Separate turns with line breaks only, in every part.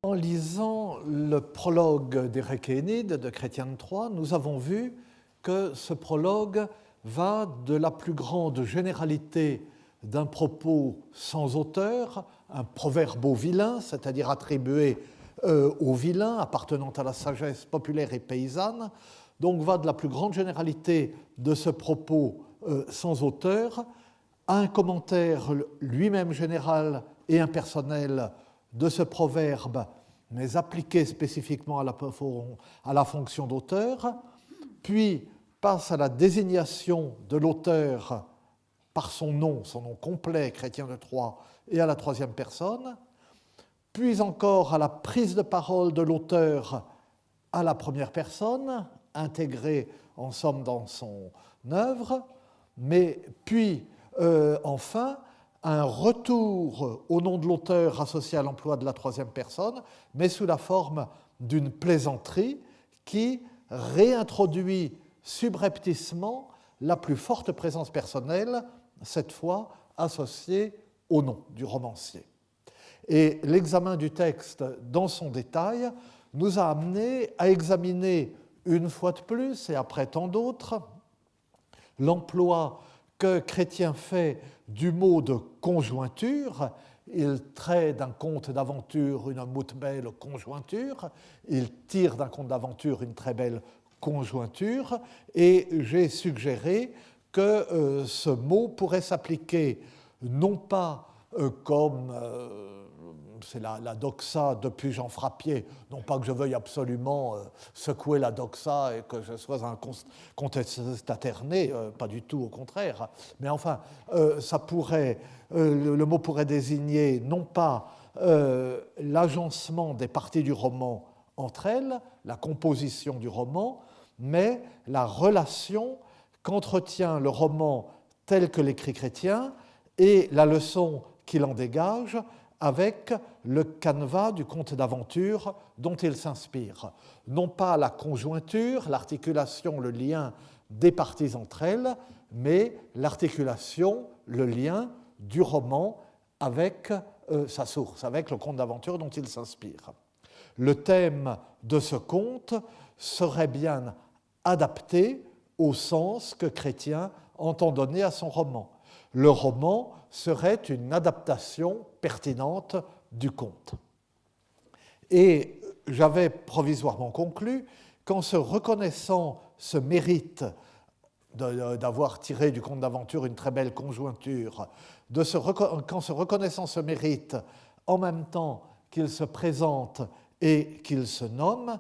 En lisant le prologue des Rechénides de Chrétien de Troyes, nous avons vu que ce prologue va de la plus grande généralité d'un propos sans auteur, un proverbe vilain, c'est-à-dire attribué au vilain, appartenant à la sagesse populaire et paysanne, donc va de la plus grande généralité de ce propos sans auteur à un commentaire lui-même général et impersonnel de ce proverbe, mais appliqué spécifiquement à la fonction d'auteur, puis passe à la désignation de l'auteur par son nom complet, Chrétien de Troyes, et à la troisième personne, puis encore à la prise de parole de l'auteur à la première personne, intégrée en somme dans son œuvre, mais puis enfin un retour au nom de l'auteur associé à l'emploi de la troisième personne, mais sous la forme d'une plaisanterie qui réintroduit subrepticement la plus forte présence personnelle, cette fois associée au nom du romancier. Et l'examen du texte dans son détail nous a amené à examiner une fois de plus, et après tant d'autres, l'emploi que Chrétien fait du mot de conjointure. Il traite d'un conte d'aventure une moute belle conjointure, il tire d'un conte d'aventure une très belle conjointure, et j'ai suggéré que ce mot pourrait s'appliquer non pas comme c'est la doxa depuis Jean Frappier, non pas que je veuille absolument secouer la doxa et que je sois un contestataire né, pas du tout, au contraire, mais enfin, le mot pourrait désigner non pas l'agencement des parties du roman entre elles, la composition du roman, mais la relation qu'entretient le roman tel que l'écrit Chrétien et la leçon qu'il en dégage avec le canevas du conte d'aventure dont il s'inspire. Non pas la conjointure, l'articulation, le lien des parties entre elles, mais l'articulation, le lien du roman avec sa source, avec le conte d'aventure dont il s'inspire. Le thème de ce conte serait bien adapté au sens que Chrétien entend donner à son roman. Le roman serait une adaptation pertinente du conte. Et j'avais provisoirement conclu qu'en se reconnaissant ce mérite d'avoir tiré du conte d'aventure une très belle conjointure, qu'en se reconnaissant ce mérite en même temps qu'il se présente et qu'il se nomme,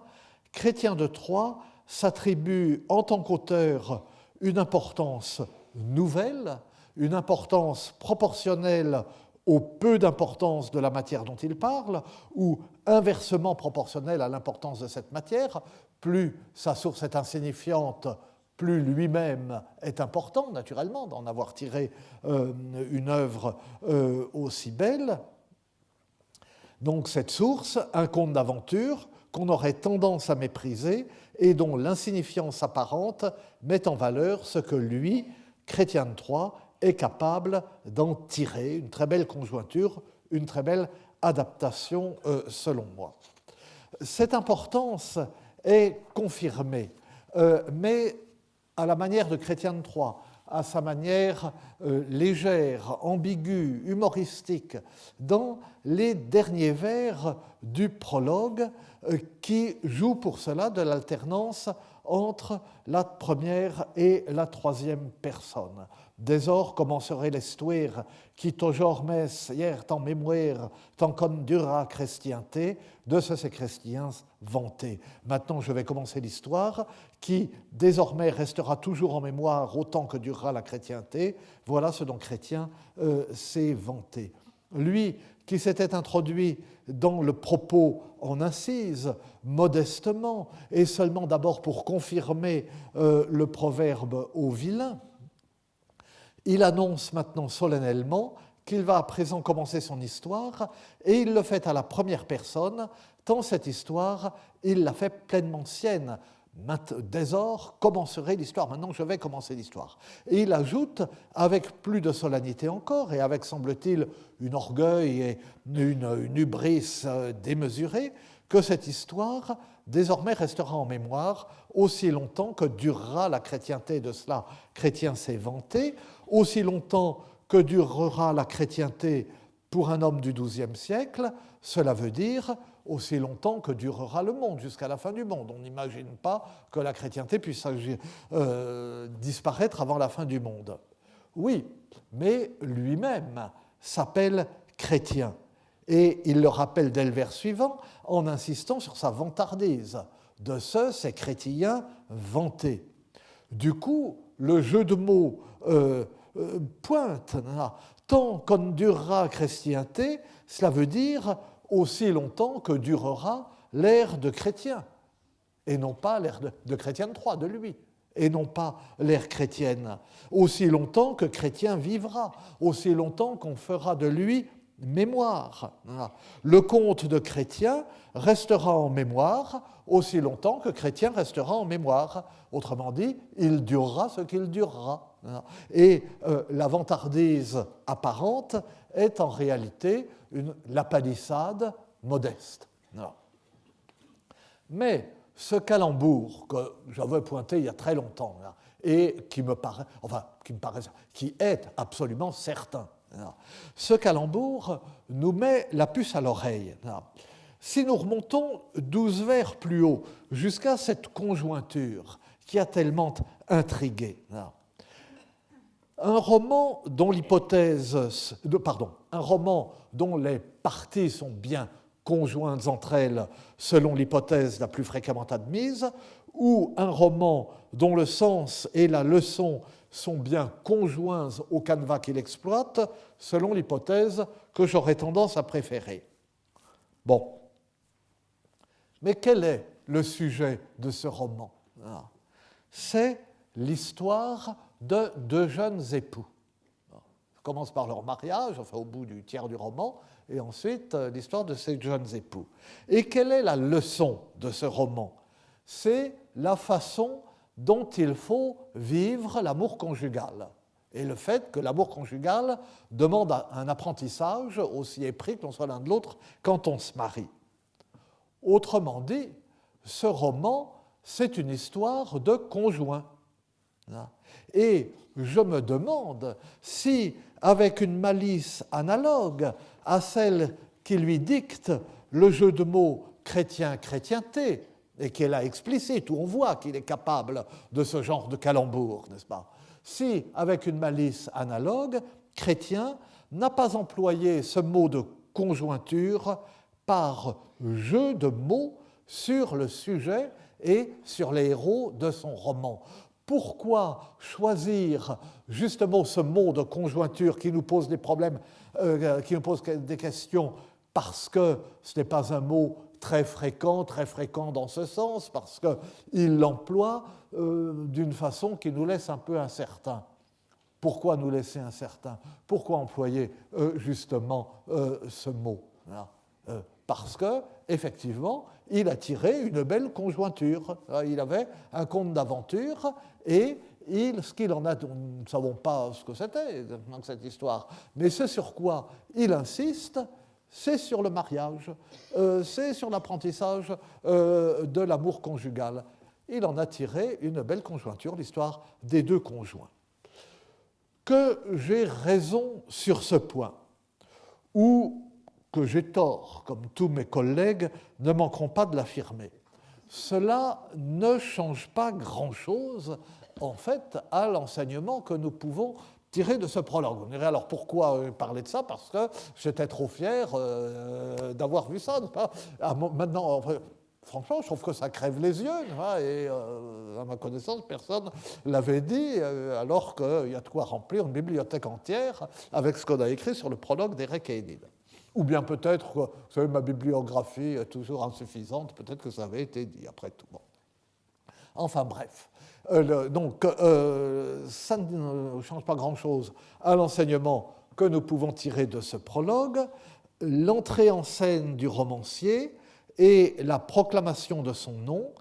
Chrétien de Troyes s'attribue en tant qu'auteur une importance nouvelle, une importance proportionnelle au peu d'importance de la matière dont il parle, ou inversement proportionnelle à l'importance de cette matière. Plus sa source est insignifiante, plus lui-même est important, naturellement, d'en avoir tiré une œuvre aussi belle. Donc cette source, un conte d'aventure, qu'on aurait tendance à mépriser et dont l'insignifiance apparente met en valeur ce que lui, Chrétien de Troyes, est capable d'en tirer, une très belle conjointure, une très belle adaptation selon moi. Cette importance est confirmée, mais à la manière de Chrétien de Troyes, à sa manière légère, ambiguë, humoristique, dans les derniers vers du prologue qui joue pour cela de l'alternance entre la première et la troisième personne. Désor commencerait l'histoire qui toujours mes hier en mémoire tant qu'on durera chrétienté, de ce ces chrétiens vantés. Maintenant, je vais commencer l'histoire qui désormais restera toujours en mémoire autant que durera la chrétienté. Voilà ce dont Chrétien s'est vanté. Lui qui s'était introduit dans le propos en incise, modestement, et seulement d'abord pour confirmer le proverbe au vilain, il annonce maintenant solennellement qu'il va à présent commencer son histoire, et il le fait à la première personne, tant cette histoire, il la fait pleinement sienne, Désor commencerait l'histoire. Maintenant, je vais commencer l'histoire. Et il ajoute, avec plus de solennité encore, et avec, semble-t-il, un orgueil et une hubris démesurée, que cette histoire, désormais, restera en mémoire aussi longtemps que durera la chrétienté. De cela, Chrétien s'est vanté, aussi longtemps que durera la chrétienté pour un homme du XIIe siècle, cela veut dire aussi longtemps que durera le monde, jusqu'à la fin du monde. On n'imagine pas que la chrétienté puisse disparaître avant la fin du monde. Oui, mais lui-même s'appelle chrétien. Et il le rappelle dès le vers suivant en insistant sur sa vantardise. De ce, ces chrétiens vantés. Du coup, le jeu de mots pointe. Tant qu'on durera chrétienté, cela veut dire aussi longtemps que durera l'ère de chrétien, et non pas l'ère de chrétien 3, de lui, et non pas l'ère chrétienne. Aussi longtemps que chrétien vivra, aussi longtemps qu'on fera de lui mémoire. Le conte de chrétien restera en mémoire aussi longtemps que chrétien restera en mémoire. Autrement dit, il durera ce qu'il durera. Et la vantardise apparente est en réalité la palissade modeste. Mais ce calembour que j'avais pointé il y a très longtemps et qui est absolument certain, ce calembour nous met la puce à l'oreille. Si nous remontons 12 vers plus haut jusqu'à cette conjointure qui a tellement intrigué, un roman dont les parties sont bien conjointes entre elles selon l'hypothèse la plus fréquemment admise, ou un roman dont le sens et la leçon sont bien conjoints au canevas qu'il exploite, selon l'hypothèse que j'aurais tendance à préférer. Bon. Mais quel est le sujet de ce roman ? C'est l'histoire de deux jeunes époux. Ça commence par leur mariage, enfin au bout du tiers du roman, et ensuite l'histoire de ces jeunes époux. Et quelle est la leçon de ce roman ? C'est la façon dont il faut vivre l'amour conjugal. Et le fait que l'amour conjugal demande un apprentissage aussi épris que l'on soit l'un de l'autre quand on se marie. Autrement dit, ce roman, c'est une histoire de conjoint. Et je me demande si, avec une malice analogue à celle qui lui dicte le jeu de mots chrétien-chrétienté, et qui est là explicite, où on voit qu'il est capable de ce genre de calembour, n'est-ce pas ? Si, avec une malice analogue, Chrétien n'a pas employé ce mot de conjointure par jeu de mots sur le sujet et sur les héros de son roman. Pourquoi choisir justement ce mot de conjointure qui nous pose des problèmes, qui nous pose des questions, parce que ce n'est pas un mot très fréquent dans ce sens, parce qu'il l'emploie d'une façon qui nous laisse un peu incertains. Pourquoi nous laisser incertains ? Pourquoi employer justement ce mot ? Parce que, effectivement, il a tiré une belle conjointure. Il avait un conte d'aventure et ce qu'il en a, nous ne savons pas ce que c'était dans cette histoire, mais ce sur quoi il insiste, c'est sur le mariage, c'est sur l'apprentissage de l'amour conjugal. Il en a tiré une belle conjointure, l'histoire des deux conjoints. Que j'ai raison sur ce point, ou que j'ai tort, comme tous mes collègues ne manqueront pas de l'affirmer, cela ne change pas grand-chose, en fait, à l'enseignement que nous pouvons tirer de ce prologue. On dirait alors pourquoi parler de ça ? Parce que j'étais trop fier d'avoir vu ça. Maintenant, enfin, franchement, je trouve que ça crève les yeux. Et à ma connaissance, personne ne l'avait dit, alors qu'il y a de quoi remplir une bibliothèque entière avec ce qu'on a écrit sur le prologue d'Érec et Énide. Ou bien peut-être, vous savez, ma bibliographie est toujours insuffisante, peut-être que ça avait été dit après tout. Bon. Enfin bref. Donc, ça ne change pas grand-chose à l'enseignement que nous pouvons tirer de ce prologue. L'entrée en scène du romancier et la proclamation de son nom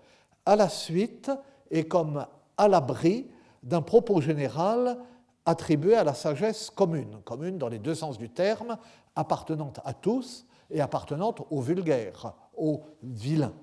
à la suite et comme à l'abri d'un propos général attribué à la sagesse commune, commune dans les deux sens du terme, appartenant à tous et appartenant au vulgaire, au vilain.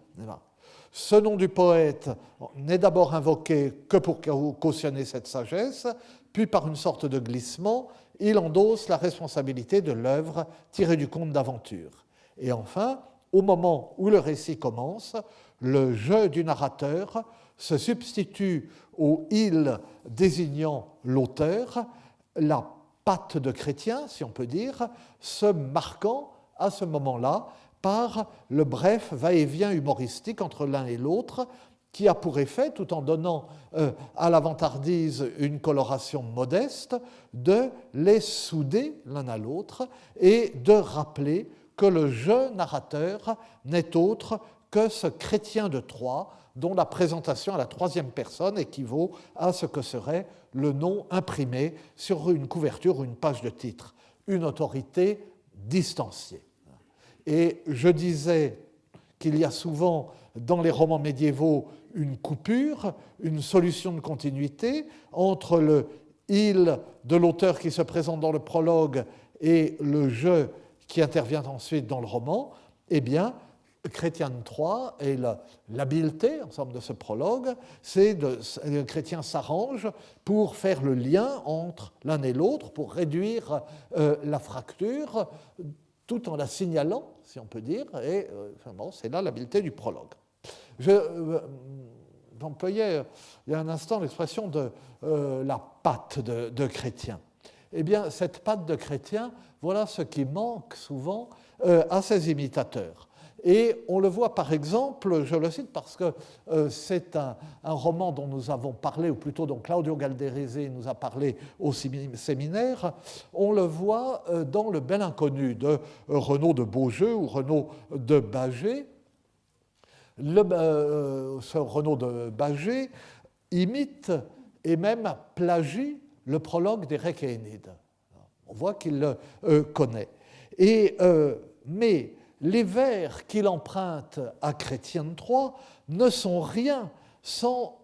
Ce nom du poète n'est d'abord invoqué que pour cautionner cette sagesse, puis par une sorte de glissement, il endosse la responsabilité de l'œuvre tirée du conte d'aventure. Et enfin, au moment où le récit commence, le je du narrateur se substitue au il désignant l'auteur, la patte de Chrétien, si on peut dire, se marquant à ce moment-là par le bref va-et-vient humoristique entre l'un et l'autre, qui a pour effet, tout en donnant à la vantardise une coloration modeste, de les souder l'un à l'autre et de rappeler que le je narrateur n'est autre que ce chrétien de Troyes, dont la présentation à la troisième personne équivaut à ce que serait le nom imprimé sur une couverture ou une page de titre, une autorité distanciée. Et je disais qu'il y a souvent dans les romans médiévaux une coupure, une solution de continuité entre le il de l'auteur qui se présente dans le prologue et le je qui intervient ensuite dans le roman. Eh bien, Chrétien de Troyes et l'habileté, ensemble de ce prologue, c'est que Chrétien s'arrange pour faire le lien entre l'un et l'autre, pour réduire la fracture, tout en la signalant, si on peut dire, et bon, c'est là l'habileté du prologue. J'employais il y a un instant l'expression de la patte de Chrétien. Eh bien, cette patte de Chrétien, voilà ce qui manque souvent à ses imitateurs. Et on le voit par exemple, je le cite parce que c'est un roman dont nous avons parlé, ou plutôt dont Claudio Galderese nous a parlé au séminaire, on le voit dans Le Bel Inconnu de Renaud de Beaujeu ou Renaud de Bagé. Ce Renaud de Bagé imite et même plagie le prologue d'Érec et Énide. On voit qu'il le connaît. Mais les vers qu'il emprunte à Chrétien de Troyes ne sont rien sans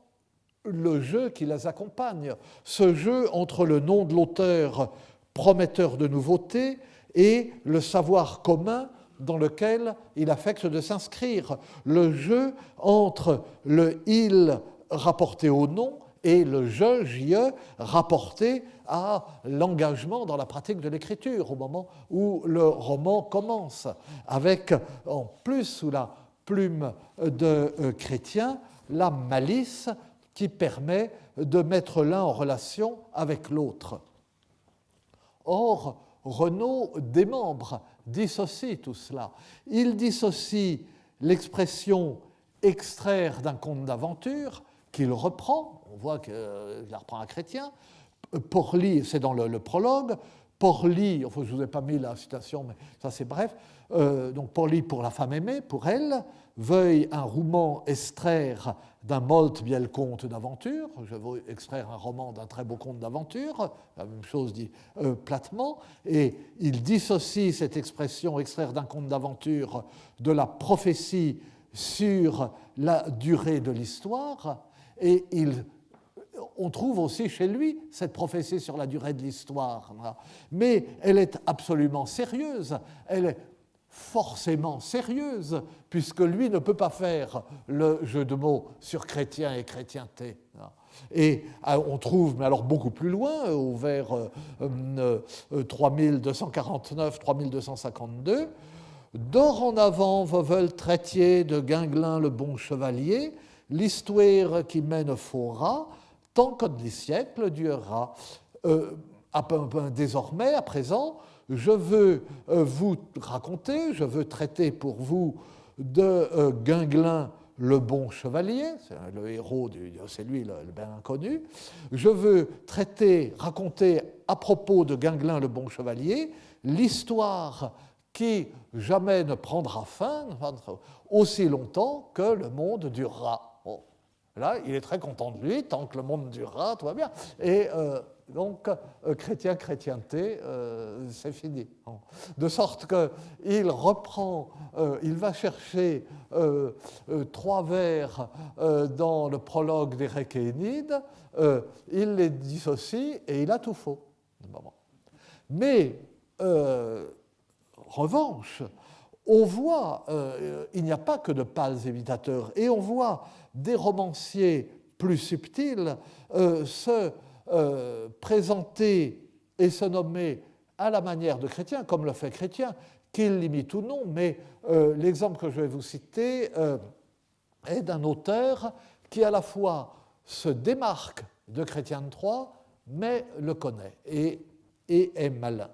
le jeu qui les accompagne, ce jeu entre le nom de l'auteur prometteur de nouveauté et le savoir commun dans lequel il affecte de s'inscrire, le jeu entre le « il » rapporté au nom et le « je » rapporté à l'engagement dans la pratique de l'écriture, au moment où le roman commence, avec en plus sous la plume de Chrétien la malice qui permet de mettre l'un en relation avec l'autre. Or, Renaud démembre, dissocie tout cela. Il dissocie l'expression extraire d'un conte d'aventure qu'il reprend, on voit qu'il la reprend à Chrétien. Porly, c'est dans le prologue, Porly, enfin je ne vous ai pas mis la citation, mais ça c'est bref, donc Porly pour la femme aimée, pour elle, veuille un roman extraire d'un molt biel conte d'aventure, je veux extraire un roman d'un très beau conte d'aventure, la même chose dit platement, et il dissocie cette expression extraire d'un conte d'aventure de la prophétie sur la durée de l'histoire, et on trouve aussi chez lui cette prophétie sur la durée de l'histoire. Mais elle est absolument sérieuse, elle est forcément sérieuse, puisque lui ne peut pas faire le jeu de mots sur chrétien et chrétienté. Et on trouve, mais alors beaucoup plus loin, au vers 3249-3252, d'or en avant veulent traitier de Guinglin le bon chevalier, l'histoire qui mène fora, tant que les siècles durera. Désormais, à présent, je veux vous raconter, je veux traiter pour vous de Guinglin le bon chevalier, c'est le héros, c'est lui le Bel Inconnu. Je veux raconter à propos de Guinglin le bon chevalier l'histoire qui jamais ne prendra fin aussi longtemps que le monde durera. Bon. Là, il est très content de lui, tant que le monde durera, tout va bien. Et Donc, chrétien, chrétienté, c'est fini. De sorte qu'il reprend, il va chercher 3 vers dans le prologue d'Érec et Énide, il les dissocie et il a tout faux. Mais, en revanche, on voit, il n'y a pas que de pâles imitateurs, et on voit des romanciers plus subtils se présenter et se nommer à la manière de Chrétien, comme le fait Chrétien, qu'il l'imite ou non, mais l'exemple que je vais vous citer est d'un auteur qui à la fois se démarque de Chrétien de Troyes, mais le connaît et est malin.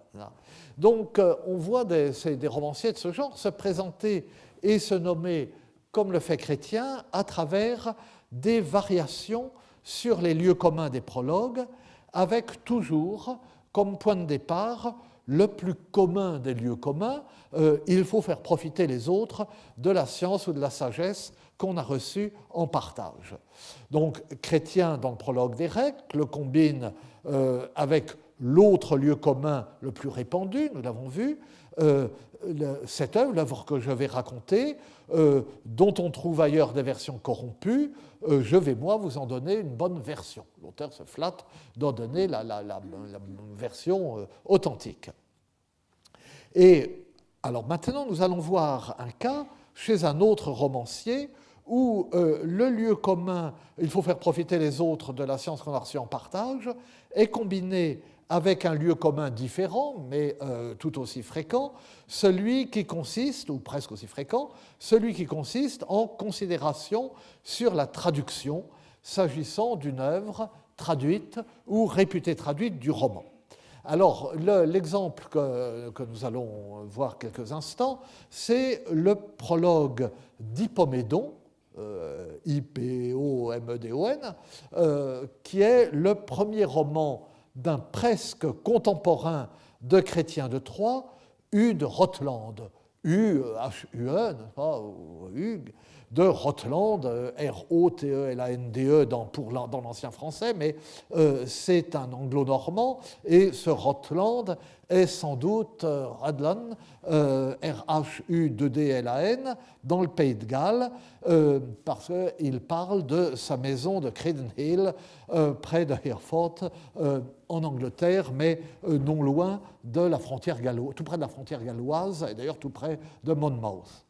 Donc on voit des romanciers de ce genre se présenter et se nommer comme le fait Chrétien à travers des variations sur les lieux communs des prologues, avec toujours comme point de départ le plus commun des lieux communs. Il faut faire profiter les autres de la science ou de la sagesse qu'on a reçue en partage. Donc Chrétien, dans le prologue d'Érec, le combine avec l'autre lieu commun le plus répandu, nous l'avons vu, cette œuvre, l'œuvre que je vais raconter, dont on trouve ailleurs des versions corrompues, je vais moi vous en donner une bonne version. L'auteur se flatte d'en donner la version authentique. Et alors maintenant, nous allons voir un cas chez un autre romancier où le lieu commun, il faut faire profiter les autres de la science qu'on a reçue en partage, est combiné avec un lieu commun différent, mais tout aussi fréquent, celui qui consiste, ou presque aussi fréquent, celui qui consiste en considération sur la traduction, s'agissant d'une œuvre traduite ou réputée traduite du roman. Alors, l'exemple que nous allons voir quelques instants, c'est le prologue d'Hippomédon, Ipomedon, qui est le premier roman d'un presque contemporain de Chrétien de Troyes, Hugues de Rotland, H-U-E, de Rotland, R-O-T-E-L-A-N-D-E dans l'ancien français, mais c'est un anglo-normand, et ce Rotland est sans doute Radlan, R-H-U-D-D-L-A-N, dans le Pays de Galles, parce qu'il parle de sa maison de Creden Hill, près de Hereford, en Angleterre, mais non loin de la frontière galloise, tout près de la frontière galloise, et d'ailleurs tout près de Monmouth.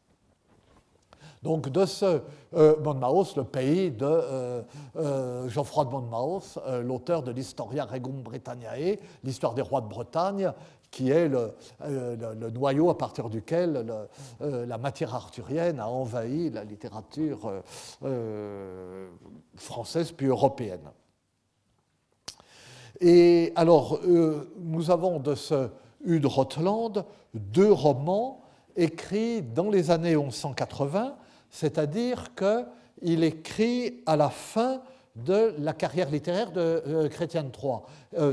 Donc de ce Monmouth, le pays de Geoffroy de Monmouth, l'auteur de l'Historia Regum Britanniae, l'histoire des rois de Bretagne, qui est le noyau à partir duquel la matière arthurienne a envahi la littérature française puis européenne. Et alors, nous avons de ce Hugues de Rotland 2 romans écrits dans les années 1180, c'est-à-dire qu'il écrit à la fin de la carrière littéraire de Chrétien de Troyes.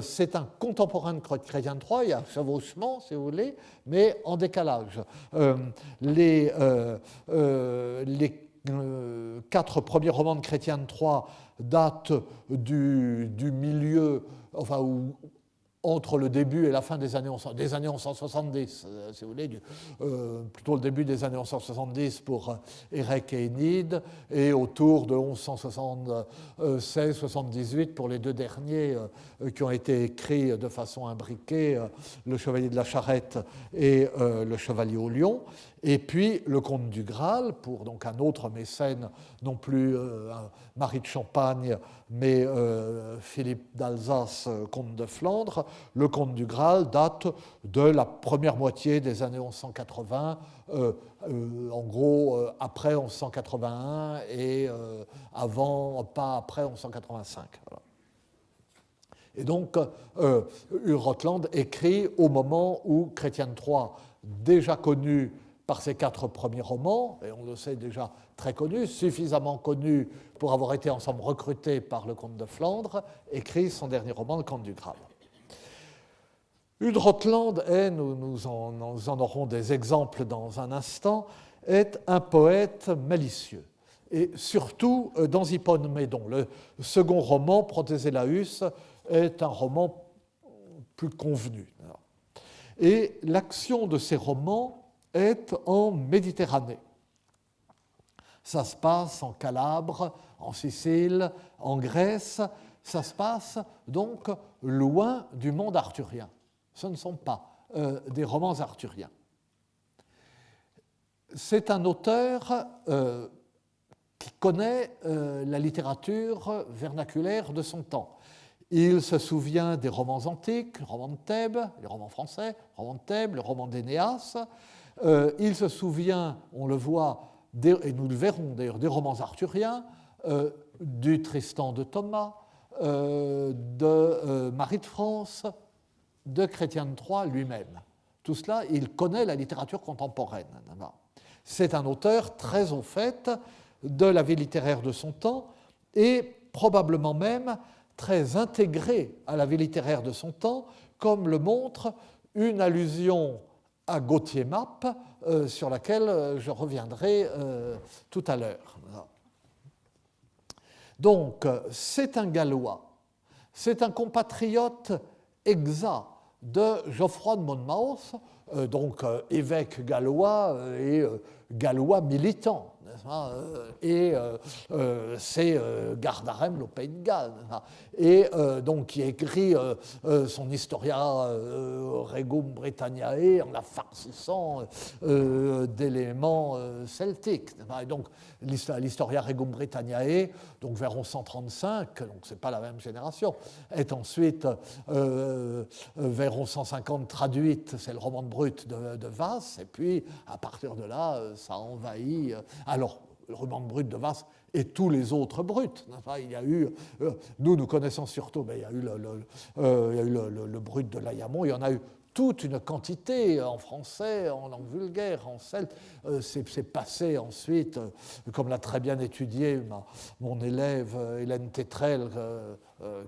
C'est un contemporain de Chrétien de Troyes, il y a un chevauchement, si vous voulez, mais en décalage. Les 4 premiers romans de Chrétien de Troyes datent du milieu, enfin, entre le début et la fin des années 1170, si vous voulez, plutôt le début des années 1170 pour Érec et Énide, et autour de 1176-78 pour les 2 derniers qui ont été écrits de façon imbriquée, Le Chevalier de la Charrette et Le Chevalier au Lion. Et puis le Comte du Graal, pour donc un autre mécène, non plus Marie de Champagne, mais Philippe d'Alsace, comte de Flandre. Le Comte du Graal date de la première moitié des années 1180, en gros après 1181 et pas après 1185. Voilà. Et donc, Rotland écrit au moment où Chrétien de Troyes, déjà connu par ses 4 premiers romans, et on le sait déjà très connu, suffisamment connu pour avoir été ensemble recruté par le comte de Flandre, écrit son dernier roman, Le Comte du Graal. Hugues de Rotland est, nous en aurons des exemples dans un instant, est un poète malicieux. Et surtout dans Hippomédon. Le second roman, Prothésélaüs, est un roman plus convenu. Et l'action de ces romans est en Méditerranée. Ça se passe en Calabre, en Sicile, en Grèce. Ça se passe donc loin du monde arthurien. Ce ne sont pas des romans arthuriens. C'est un auteur qui connaît la littérature vernaculaire de son temps. Il se souvient des romans antiques, le roman de Thèbes, les romans français, le roman de Thèbes, le roman d'Énéas. Il se souvient, on le voit, et nous le verrons d'ailleurs, des romans arthuriens, du Tristan de Thomas, de Marie de France, de Chrétien de Troyes lui-même. Tout cela, il connaît la littérature contemporaine. C'est un auteur très au fait de la vie littéraire de son temps et probablement même très intégré à la vie littéraire de son temps, comme le montre une allusion à Gauthier Mappe, sur laquelle je reviendrai tout à l'heure. Donc, c'est un Gallois, c'est un compatriote exact de Geoffroy de Monmouth, donc évêque gallois et gallois militant. Et c'est Gardarem, le Pays de Galles. Et donc qui écrit son Historia Regum Britanniae en la farcissant d'éléments celtiques. Et donc l'Historia Regum Britanniae, donc vers 1135, donc c'est pas la même génération, est ensuite vers 1150 traduite, c'est le roman de Brut de Vasse, et puis à partir de là, ça envahit. Alors, le roman de Brut de Vasse et tous les autres Bruts. Il y a eu, nous connaissons surtout, il y a eu le Brut de Layaumont, il y en a eu toute une quantité en français, en langue vulgaire, en celte. C'est passé ensuite, comme l'a très bien étudié mon élève Hélène Tétrel,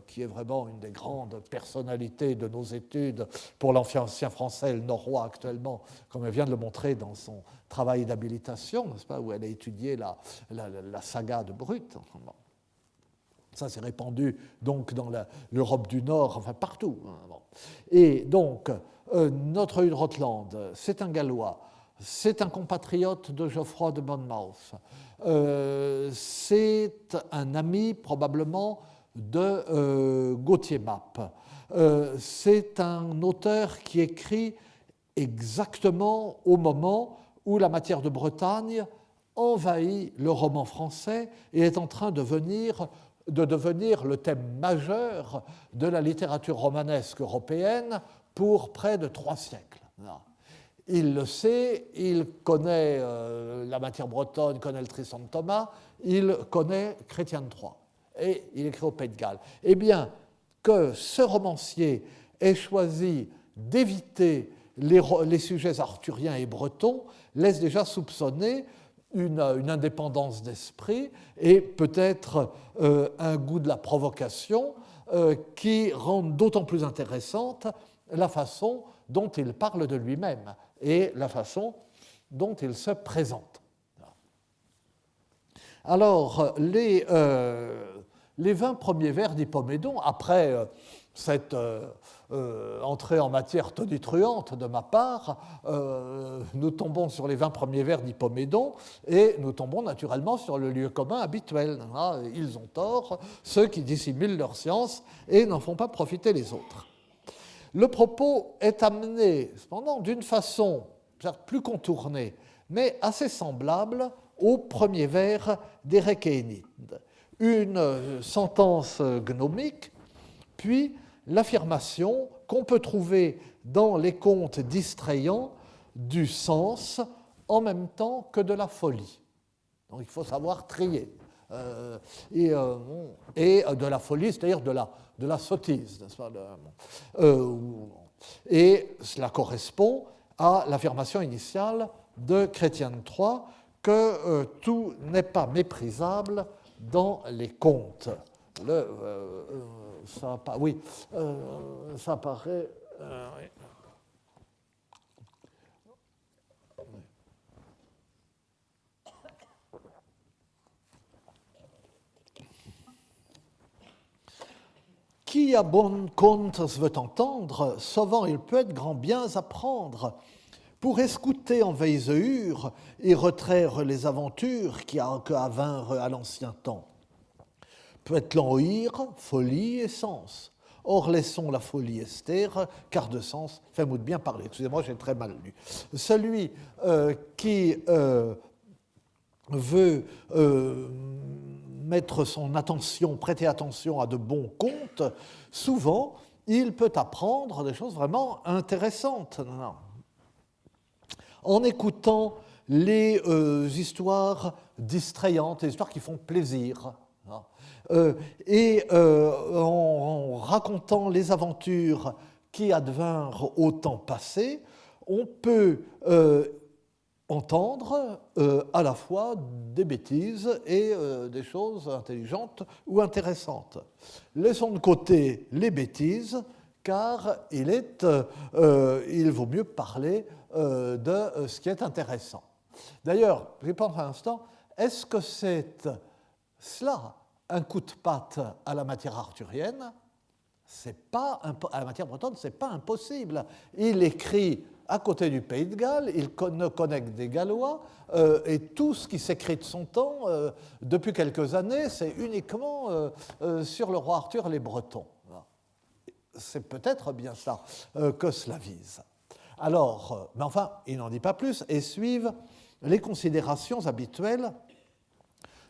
qui est vraiment une des grandes personnalités de nos études pour l'ancien français et le norrois actuellement, comme elle vient de le montrer dans son travail d'habilitation, n'est-ce pas, où elle a étudié la saga de Brut. Ça s'est répandu donc dans l'Europe du Nord, enfin partout. Et donc, notre Hugh Rotland, c'est un Gallois, c'est un compatriote de Geoffroy de Monmouth, c'est un ami probablement de Gauthier Mappe. C'est un auteur qui écrit exactement au moment où la matière de Bretagne envahit le roman français et est en train de devenir le thème majeur de la littérature romanesque européenne pour près de 3 siècles. Il le sait, il connaît la matière bretonne, il connaît le Tristan de Thomas, il connaît Chrétien de Troyes, et il écrit au Pays de Galles. Eh bien, que ce romancier ait choisi d'éviter les sujets arthuriens et bretons laisse déjà soupçonner une indépendance d'esprit et peut-être un goût de la provocation qui rendent d'autant plus intéressante la façon dont il parle de lui-même et la façon dont il se présente. Alors, les 20 premiers vers d'Hippomédon, après cette entrée en matière tonitruante de ma part, nous tombons sur les 20 premiers vers d'Hippomédon et nous tombons naturellement sur le lieu commun habituel. Ils ont tort, ceux qui dissimulent leur science et n'en font pas profiter les autres. Le propos est amené, cependant, d'une façon plus contournée, mais assez semblable au premier vers des Requénides. Une sentence gnomique, puis l'affirmation qu'on peut trouver dans les contes distrayants du sens en même temps que de la folie. Donc il faut savoir trier. Et de la folie, c'est-à-dire de la sottise, n'est-ce pas, et cela correspond à l'affirmation initiale de Chrétien de Troyes que tout n'est pas méprisable dans les contes. Ça paraît. Oui. Qui à bon compte veut entendre, souvent il peut être grand bien apprendre, pour escouter en veilleure et retraire les aventures qui avinrent à l'ancien temps. Peut-être l'enhir, folie et sens. Or, laissons la folie estère, car de sens, fais-moi bien parler. Excusez-moi, j'ai très mal lu. Celui qui veut mettre son attention, prêter attention à de bons contes, souvent, il peut apprendre des choses vraiment intéressantes. En écoutant les histoires distrayantes, les histoires qui font plaisir, et en racontant les aventures qui advinrent au temps passé, on peut entendre à la fois des bêtises et des choses intelligentes ou intéressantes. Laissons de côté les bêtises, car il vaut mieux parler de ce qui est intéressant. D'ailleurs, je pense un instant, est-ce que c'est cela un coup de patte à la matière arthurienne? À la matière bretonne, ce n'est pas impossible. Il écrit à côté du Pays de Galles, il ne connaît que des Gallois, et tout ce qui s'écrit de son temps, depuis quelques années, c'est uniquement sur le roi Arthur et les Bretons. C'est peut-être bien ça que cela vise. Alors, mais enfin, il n'en dit pas plus, et suivent les considérations habituelles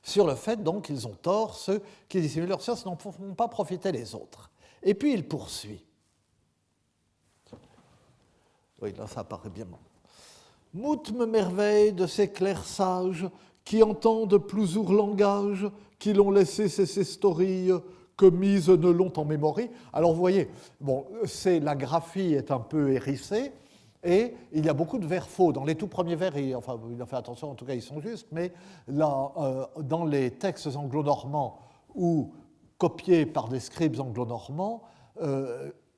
sur le fait donc qu'ils ont tort, ceux qui dissimulent leur science n'en font pas profiter les autres. Et puis il poursuit. Oui, là ça apparaît bien. Moult me merveille de ces clercs sages qui entendent plusieurs langages, qui l'ont laissé ces stories que mises ne l'ont en mémoire. Alors vous voyez, bon, la graphie est un peu hérissée, et il y a beaucoup de vers faux. Dans les tout premiers vers, il a fait attention, en tout cas ils sont justes, mais là, dans les textes anglo-normands ou copiés par des scribes anglo-normands,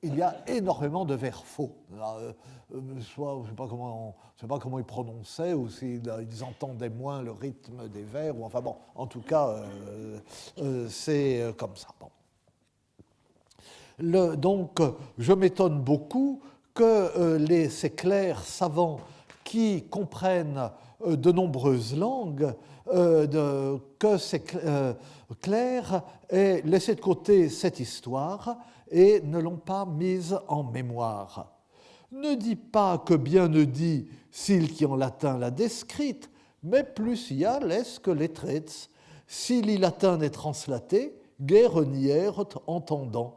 il y a énormément de vers faux. Je ne sais pas comment ils prononçaient, ou s'ils entendaient moins le rythme des vers, ou enfin bon, en tout cas, c'est comme ça. Bon. Donc, je m'étonne beaucoup que ces clercs savants qui comprennent de nombreuses langues, que ces clercs aient laissé de côté cette histoire et ne l'ont pas mise en mémoire. Ne dis pas que bien ne dit s'il qui en latin l'a décrite, mais plus y a laisse que les traits. Si l'y latin n'est translaté, guère nièrent entendant.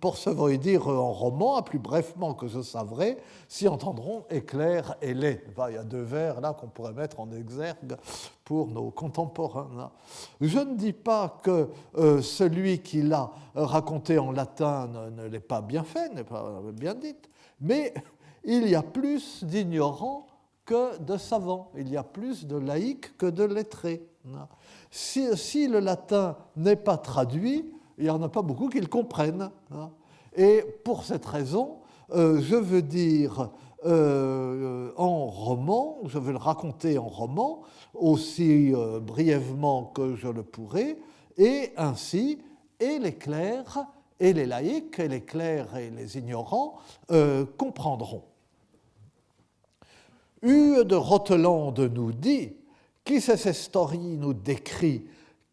Pour se veut dire en roman, à plus brefement que je savrais, s'y entendront éclair et lait. Il y a deux vers là qu'on pourrait mettre en exergue pour nos contemporains. Là. Je ne dis pas que celui qui l'a raconté en latin ne l'ait pas bien fait, n'est pas bien dit, mais il y a plus d'ignorants que de savants, il y a plus de laïcs que de lettrés. Si le latin n'est pas traduit, il n'y en a pas beaucoup qui le comprennent. Et pour cette raison, je veux dire en roman, je veux le raconter en roman, aussi brièvement que je le pourrai, et ainsi, et les clercs, et les laïcs, et les clercs et les ignorants comprendront. Hue de Rotelande nous dit, qui ces stories nous décrit,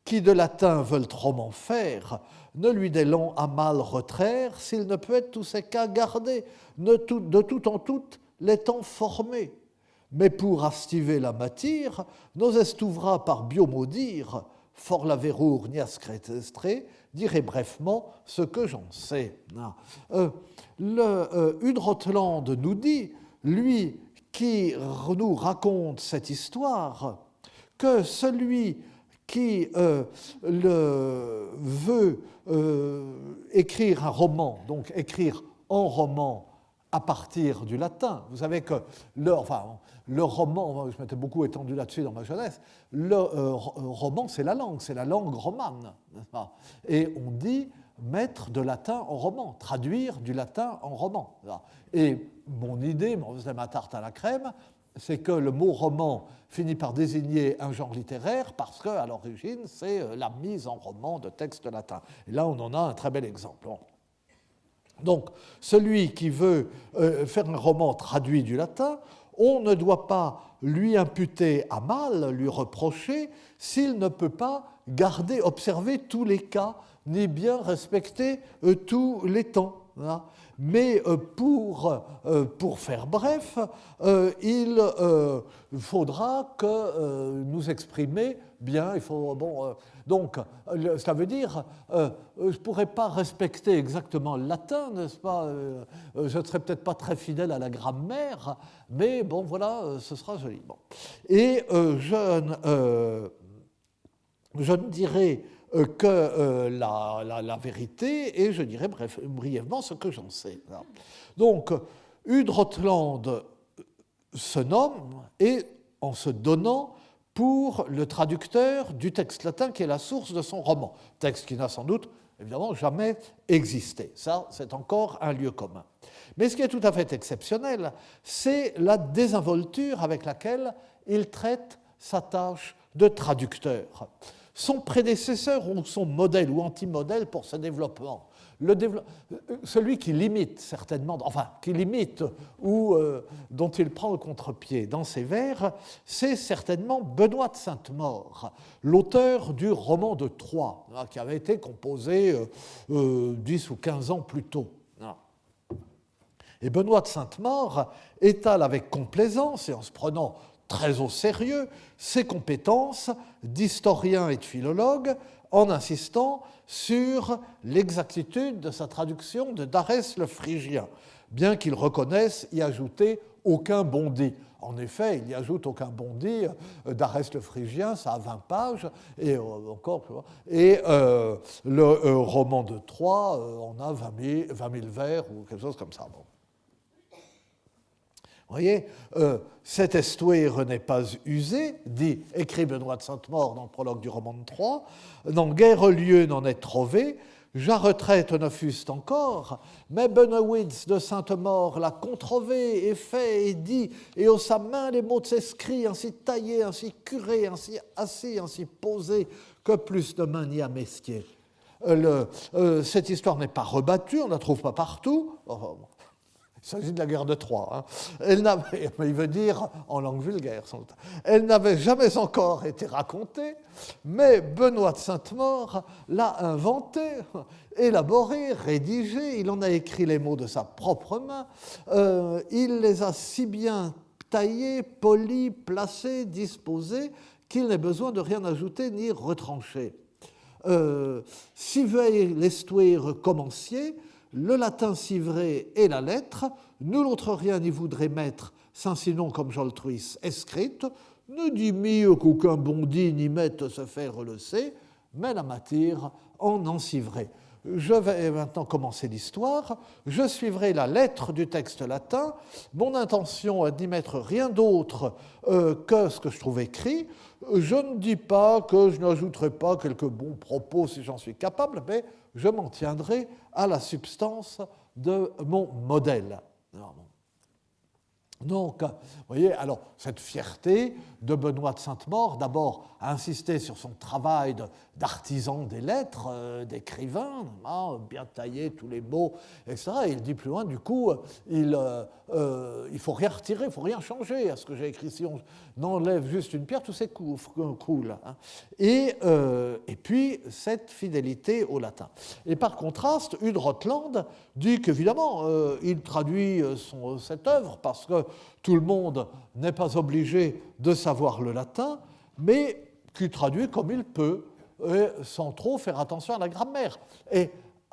qui de latin veulent trop m'en faire, ne lui délons à mal retraire, s'il ne peut être tous ces cas gardés, de tout en tout les temps formés. Mais pour astiver la matière, nos estouvra par biomaudire, fort la verrour ni ascrétestré, dirait brefement ce que j'en sais. Udrotland nous dit, lui qui nous raconte cette histoire, que celui qui veut écrire un roman, donc écrire en roman à partir du latin. Vous savez que le roman, je m'étais beaucoup étendu là-dessus dans ma jeunesse, le roman c'est la langue romane. N'est-ce pas ? Et on dit mettre de latin en roman, traduire du latin en roman. Et mon idée, c'est ma tarte à la crème, c'est que le mot roman finit par désigner un genre littéraire parce qu'à l'origine, c'est la mise en roman de textes latins. Et là, on en a un très bel exemple. Donc, celui qui veut faire un roman traduit du latin, on ne doit pas lui imputer à mal, lui reprocher, s'il ne peut pas observer tous les cas, ni bien respecter tous les temps. Hein. Mais pour faire bref, il faudra que nous exprimer bien. Il faut, donc, ça veut dire, je ne pourrais pas respecter exactement le latin, n'est-ce pas? Je ne serais peut-être pas très fidèle à la grammaire, mais bon, voilà, ce sera joli. Bon. Et je ne dirai que la vérité, et je dirai brièvement ce que j'en sais. Donc, Hudrotland se nomme, et en se donnant pour le traducteur du texte latin qui est la source de son roman, texte qui n'a sans doute, évidemment, jamais existé. Ça, c'est encore un lieu commun. Mais ce qui est tout à fait exceptionnel, c'est la désinvolture avec laquelle il traite sa tâche de traducteur. Son prédécesseur ou son modèle ou anti-modèle pour ce développement, celui qui limite certainement, enfin qui limite ou dont il prend le contre-pied dans ses vers, c'est certainement Benoît de Sainte-Maure, l'auteur du roman de Troie, qui avait été composé 10 ou 15 ans plus tôt. Et Benoît de Sainte-Maure étale avec complaisance et en se prenant très au sérieux ses compétences d'historien et de philologue en insistant sur l'exactitude de sa traduction de D'Arès le Phrygien, bien qu'il reconnaisse y ajouter aucun bondi. En effet, il y ajoute aucun bondi. D'Arès le Phrygien, ça a 20 pages, et encore, et le roman de Troie, on a 20 000 vers ou quelque chose comme ça. Bon. Vous voyez, cet estuaire n'est pas usé, dit, écrit Benoît de Sainte-Maure dans le prologue du roman de Troie, non guère lieu n'en est trouvé, ja retraite ne fût encore, mais Benoît de Sainte-Maure l'a contrové et fait et dit, et au sa main les mots de ses scrits, ainsi taillés, ainsi curés, ainsi assis, ainsi posés, que plus de main n'y a mestier. Cette histoire n'est pas rebattue, on ne la trouve pas partout. Il s'agit de la guerre de Troie. Hein. Il veut dire en langue vulgaire. Elle n'avait jamais encore été racontée, mais Benoît de Sainte-Maure l'a inventée, élaborée, rédigée. Il en a écrit les mots de sa propre main. Il les a si bien taillés, polis, placés, disposés, qu'il n'est besoin de rien ajouter ni retrancher. Si veille l'estuaire commencier, le latin civré et la lettre, nul autre rien n'y voudrait mettre, sans sinon comme Joltruis escrite, ne dit mieux qu'aucun bondi n'y mette se faire le sait, mais la matière en encivrait. Je vais maintenant commencer l'histoire. Je suivrai la lettre du texte latin. Mon intention est d'y mettre rien d'autre que ce que je trouve écrit. Je ne dis pas que je n'ajouterai pas quelques bons propos si j'en suis capable, mais je m'en tiendrai à la substance de mon modèle. Donc, vous voyez, alors, cette fierté de Benoît de Sainte-Maure, d'abord, a insisté sur son travail d'artisan des lettres, d'écrivain, bien taillé tous les mots, etc. Et il dit plus loin, du coup, il ne faut rien retirer, il ne faut rien changer à ce que j'ai écrit. Si on enlève juste une pierre, tout s'écroule. Hein. Et puis, cette fidélité au latin. Et par contraste, Hudrotland dit qu'évidemment, il traduit cette œuvre parce que tout le monde n'est pas obligé de savoir le latin, mais qui traduit comme il peut, et sans trop faire attention à la grammaire. Et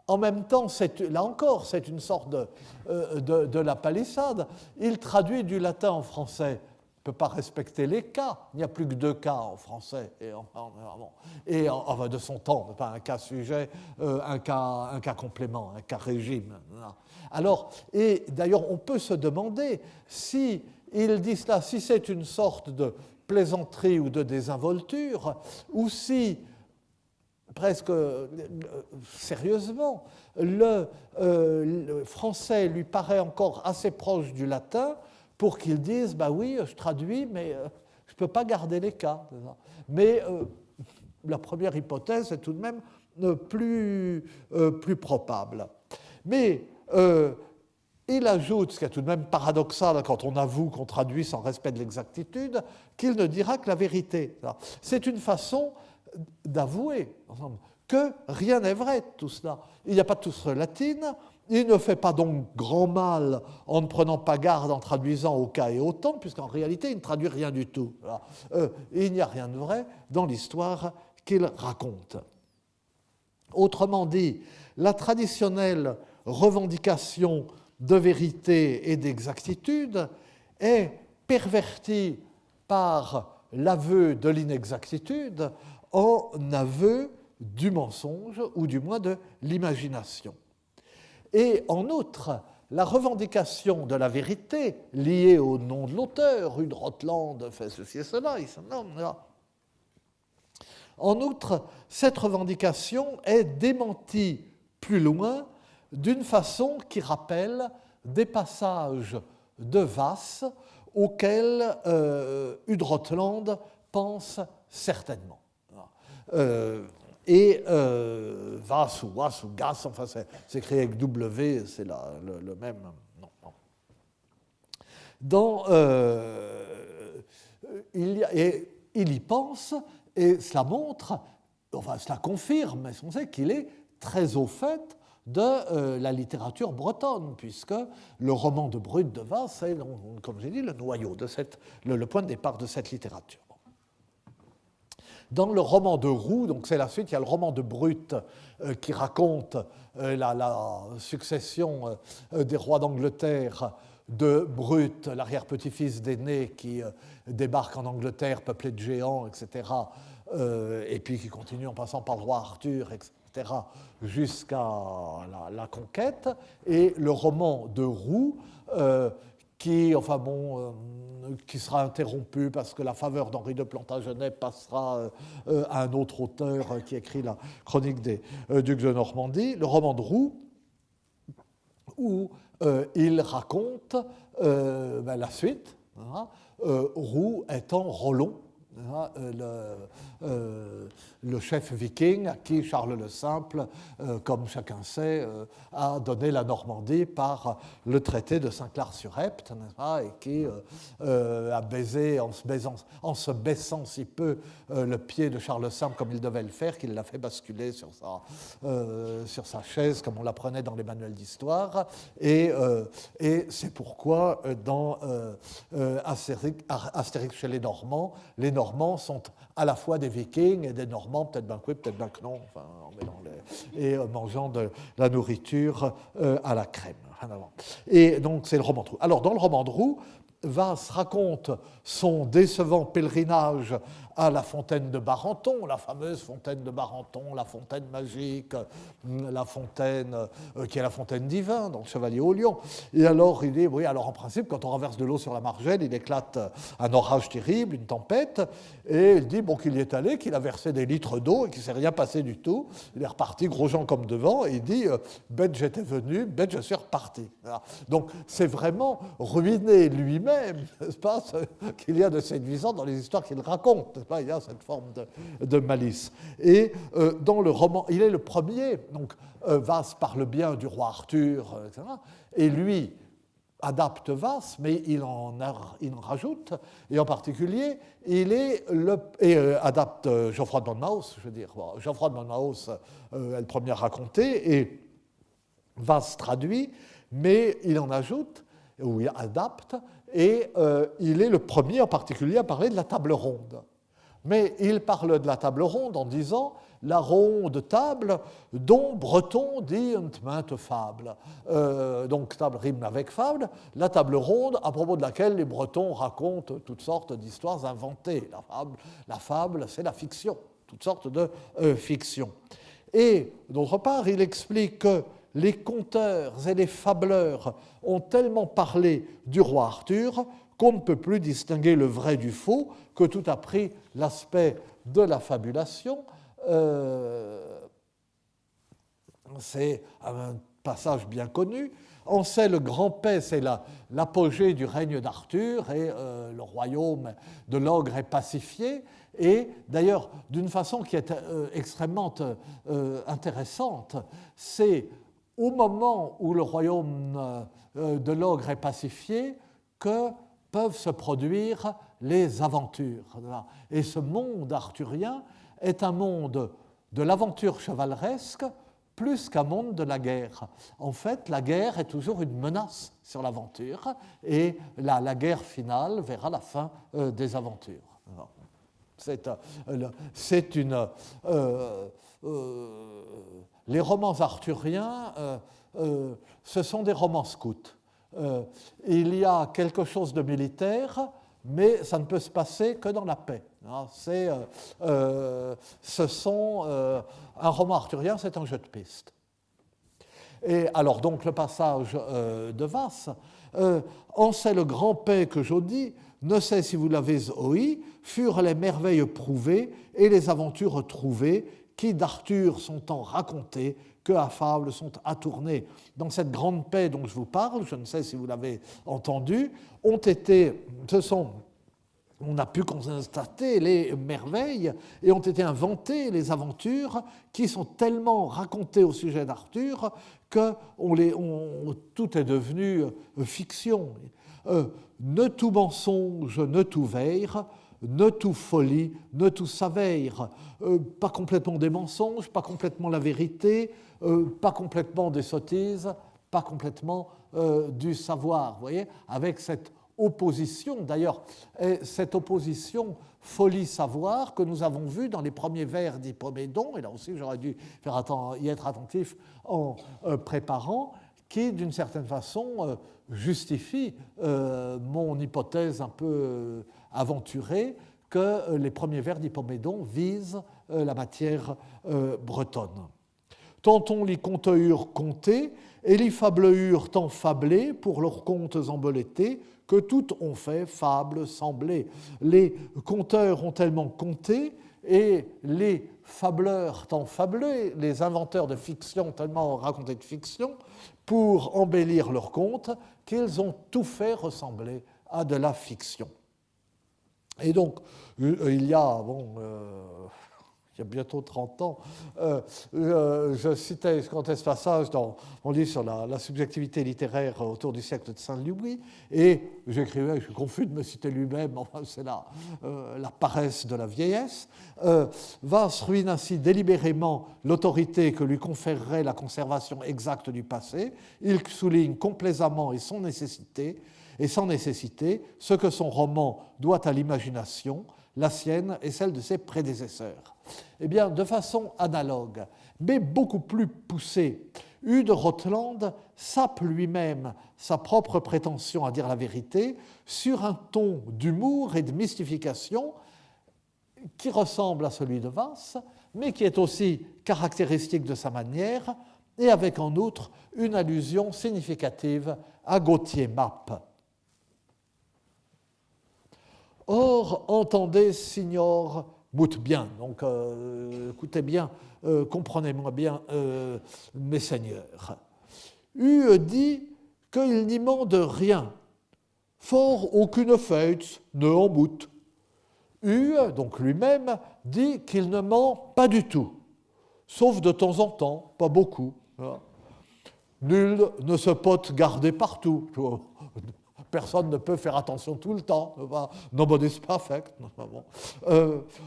en même temps, là encore, c'est une sorte de la palissade. Il traduit du latin en français. Il ne peut pas respecter les cas. Il n'y a plus que 2 cas en français. Et enfin, de son temps, pas un cas sujet, un cas complément, un cas régime. Alors, et d'ailleurs, on peut se demander si il dit cela, si c'est une sorte de plaisanterie ou de désinvolture, ou si, presque sérieusement, le français lui paraît encore assez proche du latin pour qu'ils disent, bah oui, je traduis, mais je ne peux pas garder les cas. Mais la première hypothèse est tout de même plus probable. Mais il ajoute, ce qui est tout de même paradoxal quand on avoue qu'on traduit sans respect de l'exactitude, qu'il ne dira que la vérité. C'est une façon d'avouer que rien n'est vrai de tout cela. Il n'y a pas de source latine, il ne fait pas donc grand mal en ne prenant pas garde en traduisant au cas et au temps, puisqu'en réalité il ne traduit rien du tout. Il n'y a rien de vrai dans l'histoire qu'il raconte. Autrement dit, la traditionnelle revendication de vérité et d'exactitude est pervertie par l'aveu de l'inexactitude en aveu du mensonge, ou du moins de l'imagination. Et en outre, la revendication de la vérité liée au nom de l'auteur, Rude Rotland fait ceci et cela, il se nomme là. En outre, cette revendication est démentie plus loin d'une façon qui rappelle des passages de Wass auxquels Rotland pense certainement. Wass ou Gass, enfin c'est écrit avec W, c'est le même. Non. Il y pense, et cela montre, enfin cela confirme, mais on sait qu'il est très au fait de la littérature bretonne, puisque le roman de Brut de Wass est, comme j'ai dit, le noyau, le point de départ de cette littérature. Dans le roman de Roux, donc c'est la suite, il y a le roman de Brut qui raconte la succession des rois d'Angleterre de Brut, l'arrière-petit-fils d'Aîné qui débarque en Angleterre peuplé de géants, etc., et puis qui continue en passant par le roi Arthur, etc., jusqu'à la conquête, et le roman de Roux qui sera interrompu parce que la faveur d'Henri de Plantagenet passera à un autre auteur qui écrit la chronique des ducs de Normandie, le roman de Roux, où il raconte la suite, Roux étant Rollon, le chef viking à qui Charles le Simple, comme chacun sait, a donné la Normandie par le traité de Saint-Clar-sur-Epte, et qui a baisé, en se baissant si peu le pied de Charles le Simple comme il devait le faire, qu'il l'a fait basculer sur sa chaise, comme on l'apprenait dans les manuels d'histoire. Et c'est pourquoi dans Astérix chez les Normands sont à la fois des Vikings et des Normands, peut-être bien que oui, peut-être bien que non, enfin, et mangeant de la nourriture à la crème. Et donc c'est le roman de Roux. Alors dans le roman de Roux, Wass raconte son décevant pèlerinage à la fontaine de Barenton, la fameuse fontaine de Barenton, la fontaine magique, la fontaine qui est la fontaine d'Ivin, dans le Chevalier au Lion. Et alors il dit, oui, alors en principe, quand on renverse de l'eau sur la margelle, il éclate un orage terrible, une tempête, et il dit qu'il y est allé, qu'il a versé des litres d'eau et qu'il ne s'est rien passé du tout. Il est reparti, gros gens comme devant, et il dit, bête j'étais venu, bête je suis reparti. Voilà. Donc c'est vraiment ruiné lui-même, n'est-ce pas, qu'il y a de séduisant dans les histoires qu'il raconte. Il y a cette forme de malice. Et dans le roman, il est le premier, donc Wass parle bien du roi Arthur, etc., et lui adapte Wass, mais il en rajoute, et en particulier, adapte Geoffroy de Monmouth, je veux dire. Bon, Geoffroy de Monmouth est le premier à raconter, et Wass traduit, mais il en ajoute, ou il adapte, et il est le premier en particulier à parler de la table ronde. Mais il parle de la table ronde en disant la ronde table dont Breton dit une mainte fable. Donc table rime avec fable, la table ronde à propos de laquelle les Bretons racontent toutes sortes d'histoires inventées. La fable, c'est la fiction, toutes sortes de fictions. Et d'autre part, il explique que les conteurs et les fableurs ont tellement parlé du roi Arthur qu'on ne peut plus distinguer le vrai du faux, que tout a pris l'aspect de la fabulation. C'est passage bien connu. Ancey le grand-paix, c'est l'apogée du règne d'Arthur, et le royaume de l'ogre est pacifié. Et d'ailleurs, d'une façon qui est extrêmement intéressante, c'est au moment où le royaume de l'ogre est pacifié que peuvent se produire les aventures. Et ce monde arthurien est un monde de l'aventure chevaleresque plus qu'un monde de la guerre. En fait, la guerre est toujours une menace sur l'aventure, et la guerre finale verra la fin des aventures. Les romans arthuriens, ce sont des romans scouts. Il y a quelque chose de militaire, mais ça ne peut se passer que dans la paix. Un roman arthurien, c'est un jeu de piste. Et alors, donc, le passage de Vasse, Ancey le grand-paix que j'audis, ne sais si vous l'avez ouï, furent les merveilles prouvées et les aventures trouvées qui d'Arthur sont en racontées, que à fables sont attournées. Dans cette grande paix dont je vous parle, je ne sais si vous l'avez entendu, on a pu constater les merveilles et ont été inventées les aventures qui sont tellement racontées au sujet d'Arthur que tout est devenu fiction. Ne tout mensonge, ne tout veille, ne tout folie, ne tout s'aveire. Pas complètement des mensonges, pas complètement la vérité, pas complètement des sottises, pas complètement du savoir. Vous voyez, avec cette opposition, d'ailleurs, cette opposition folie-savoir que nous avons vue dans les premiers vers d'Hippomédon, et là aussi j'aurais dû y être attentif en préparant, qui d'une certaine façon justifie mon hypothèse un peu aventurée que les premiers vers d'Hippomédon visent la matière bretonne. Tantôt les conteurent contés, et les fableurs tant fablés pour leurs contes embellettés, que toutes ont fait fables semblées. Les conteurs ont tellement conté, et les fableurs tant fablés, les inventeurs de fiction ont tellement raconté de fiction, pour embellir leurs contes, qu'ils ont tout fait ressembler à de la fiction. Et donc, il y a bientôt 30 ans, je citais ce passage dans mon livre sur la subjectivité littéraire autour du siècle de Saint-Louis, et j'écrivais, je suis confus de me citer lui-même, enfin, c'est la paresse de la vieillesse. Vasse ruine ainsi délibérément l'autorité que lui conférerait la conservation exacte du passé. Il souligne complaisamment et sans nécessité ce que son roman doit à l'imagination, la sienne et celle de ses prédécesseurs. Eh bien, de façon analogue, mais beaucoup plus poussée, Hugh de Rotland sape lui-même sa propre prétention à dire la vérité sur un ton d'humour et de mystification qui ressemble à celui de Vasse, mais qui est aussi caractéristique de sa manière, et avec en outre une allusion significative à Gauthier Mappe. Or, entendez, signor, moute bien, donc écoutez bien, comprenez-moi bien, mes seigneurs. Hugh dit qu'il n'y ment de rien, fort aucune fête ne en moute. Hugh, donc lui-même, dit qu'il ne ment pas du tout, sauf de temps en temps, pas beaucoup. Nul ne se peut garder partout. Personne ne peut faire attention tout le temps. Nobody's perfect.